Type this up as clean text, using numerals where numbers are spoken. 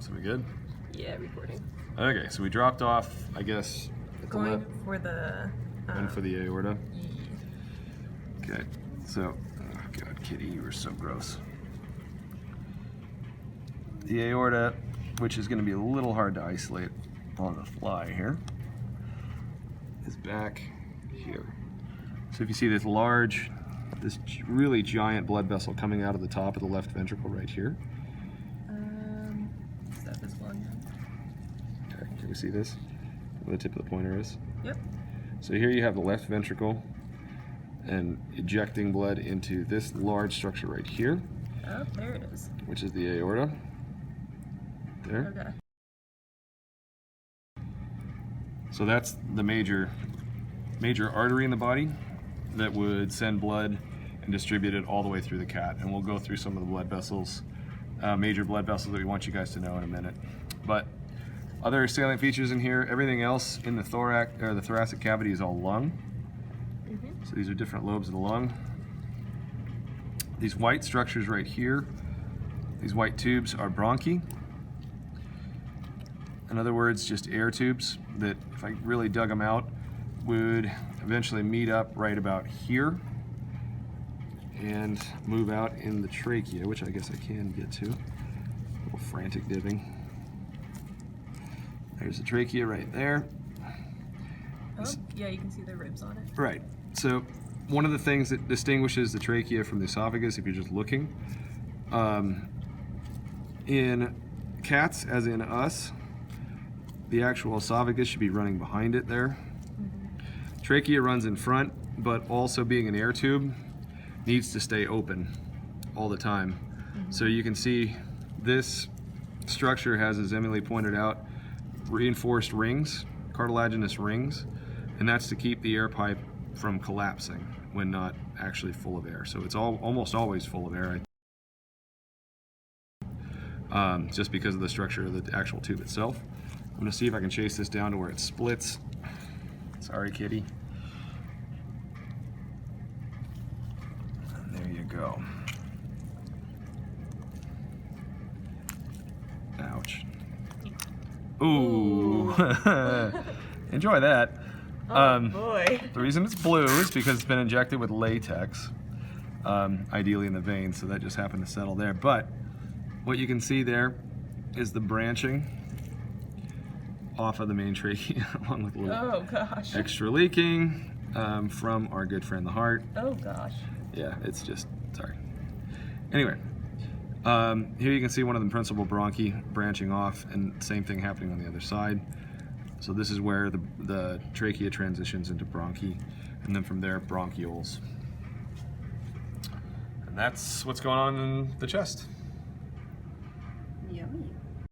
So we good? Yeah, recording. Okay, so we dropped off, I guess, Going for the... and for the aorta. Yeah. Okay, so, oh God, Kitty, you were so gross. The aorta, which is going to be a little hard to isolate on the fly here, is back here. So if you see this really giant blood vessel coming out of the top of the left ventricle right here. Is that visible on your... Okay, can we see this? Where the tip of the pointer is? Yep. So here you have the left ventricle and ejecting blood into this large structure right here. Oh, there it is. Which is the aorta. There. Okay. So that's the major artery in the body that would send blood and distribute it all the way through the cat. And we'll go through some of the blood vessels, major blood vessels that we want you guys to know in a minute. But other salient features in here, everything else in the thorax or the thoracic cavity is all lung. So these are different lobes of the lung. These white structures right here, these white tubes are bronchi. In other words, just air tubes that, if I really dug them out, would eventually meet up right about here and move out in the trachea, which I guess I can get to. A little frantic digging. There's the trachea right there. Oh, yeah, you can see the ribs on it. Right. So one of the things that distinguishes the trachea from the esophagus, if you're just looking, in cats, as in us, the actual esophagus should be running behind it there. Trachea runs in front, but also being an air tube, needs to stay open all the time. So you can see this structure has, as Emily pointed out, reinforced rings, cartilaginous rings, and that's to keep the air pipe from collapsing when not actually full of air. So it's almost always full of air, just because of the structure of the actual tube itself. I'm gonna see if I can chase this down to where it splits. Sorry, kitty. And there you go. Ouch. Ooh. Enjoy that. Oh boy. The reason it's blue is because it's been injected with latex, ideally in the vein, so that just happened to settle there. But what you can see there is the branching off of the main trachea, along with a little extra leaking from our good friend the heart. Oh gosh. Yeah, it's just, sorry. Anyway, here you can see one of the principal bronchi branching off, and same thing happening on the other side. So this is where the trachea transitions into bronchi, and then from there, bronchioles. And that's what's going on in the chest. Yummy.